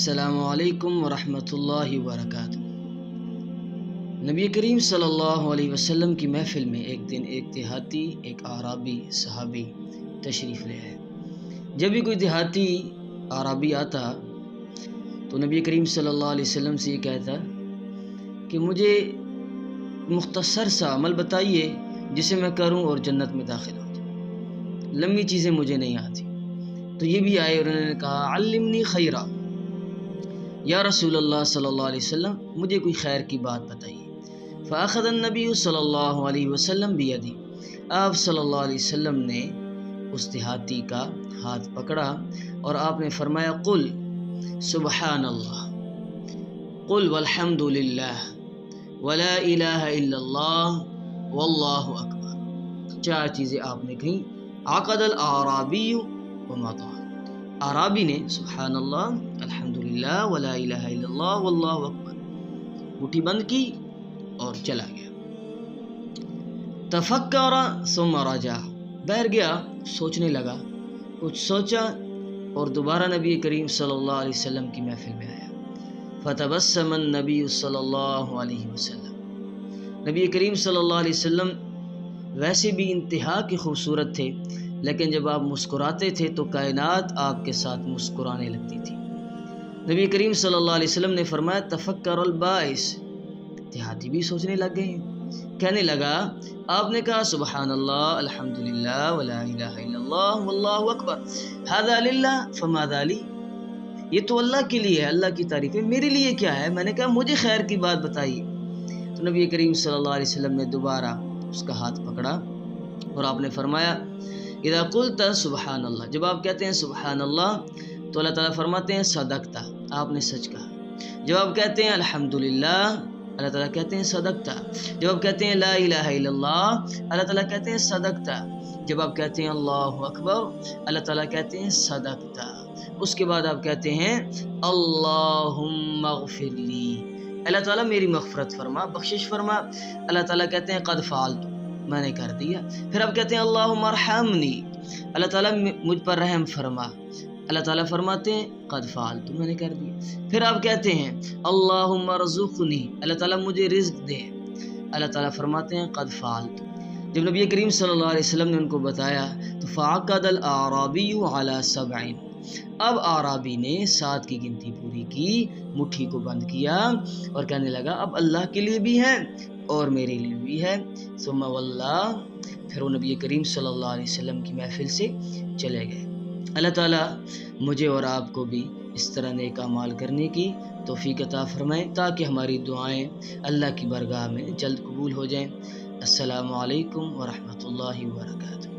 السلام علیکم ورحمۃ اللہ وبرکاتہ۔ نبی کریم صلی اللہ علیہ وسلم کی محفل میں ایک دن ایک دیہاتی ایک اعرابی صحابی تشریف لے آئے۔ جب بھی کوئی دیہاتی اعرابی آتا تو نبی کریم صلی اللہ علیہ وسلم سے یہ کہتا کہ مجھے مختصر سا عمل بتائیے جسے میں کروں اور جنت میں داخل ہو جاؤں، لمبی چیزیں مجھے نہیں آتی۔ تو یہ بھی آئے اور انہوں نے کہا علمنی خیرا، یا رسول اللہ صلی اللہ علیہ وسلم مجھے کوئی خیر کی بات بتائیے۔ فاخذ النبی صلی اللہ علیہ وسلم بیدی، آپ صلی اللہ علیہ وسلم نے اس دیہاتی کا ہاتھ پکڑا اور آپ نے فرمایا قل سبحان اللہ، قل والحمد للہ ولا الہ الا اللہ واللہ اکبر۔ چار چیزیں آپ نے کہیں۔ عقد الاعرابی ومضى، اعرابی نے سبحان اللہ، الحمدللہ، ولا الہ الا اللہ واللہ اکبر مٹھی بند کی اور چلا گیا۔ تفکر ثم رجع، بیٹھ گیا، سوچنے لگا، کچھ سوچا اور دوبارہ نبی کریم صلی اللہ علیہ وسلم کی محفل میں آیا۔ فتبسم النبی صلی اللہ علیہ وسلم، نبی کریم صلی اللہ علیہ وسلم ویسے بھی انتہا کی خوبصورت تھے، لیکن جب آپ مسکراتے تھے تو کائنات آپ کے ساتھ مسکرانے لگتی تھی۔ نبی کریم صلی اللہ علیہ وسلم نے فرمایا تفکر البائس، دیہاتی بھی سوچنے لگ گئے، کہنے لگا، آپ نے کہا سبحان اللہ، الحمدللہ، ولا الہ الا اللہ واللہ اکبر، ھذا للہ فماذا لی، یہ تو اللہ کے لیے ہے، اللہ کی تعریف ہے، میرے لیے کیا ہے؟ میں نے کہا مجھے خیر کی بات بتائیے۔ تو نبی کریم صلی اللہ علیہ وسلم نے دوبارہ اس کا ہاتھ پکڑا اور آپ نے فرمایا اذا قلت سبحان اللہ، جب آپ کہتے ہیں سبحان اللہ تو اللہ تعالیٰ فرماتے ہیں صدقتا، آپ نے سچ کہا۔ جب آپ کہتے ہیں الحمدللہ، اللہ تعالیٰ کہتے ہیں صدقتا۔ جب آپ کہتے ہیں لا الہ الا اللہ، اللہ تعالیٰ کہتے ہیں صدقتا۔ جب آپ کہتے ہیں اللہ اکبر، اللہ تعالیٰ کہتے ہیں صدقتا۔ اس کے بعد آپ کہتے ہیں اللہم اغفر لی، اللہ تعالیٰ میری مغفرت فرما، بخشش فرما، اللہ تعالیٰ کہتے ہیں قد فعلت، میں نے کر دیا۔ پھر آپ کہتے ہیں اللہم ارحمنی، اللہ تعالیٰ مجھ پر رحم فرما، اللہ تعالیٰ فرماتے ہیں قد فعلت، میں نے کر دیا۔ پھر آپ کہتے ہیں اللہم ارزقنی، اللہ تعالیٰ مجھے رزق دے، اللہ تعالیٰ فرماتے ہیں قد فعلت۔ جب نبی کریم صلی اللہ علیہ وسلم نے ان کو بتایا تو فعقد الاعرابی علی 7، اب اعرابی نے 7 کی گنتی پوری کی، مٹھی کو بند کیا اور کہنے لگا اب اللہ کے لیے بھی ہے اور میرے لیے بھی ہے۔ ثم واللہ، پھر وہ نبی کریم صلی اللہ علیہ وسلم کی محفل سے چلے گئے۔ اللہ تعالیٰ مجھے اور آپ کو بھی اس طرح نیک اعمال کرنے کی توفیق عطا فرمائے تاکہ ہماری دعائیں اللہ کی بارگاہ میں جلد قبول ہو جائیں۔ السلام علیکم ورحمۃ اللہ وبرکاتہ۔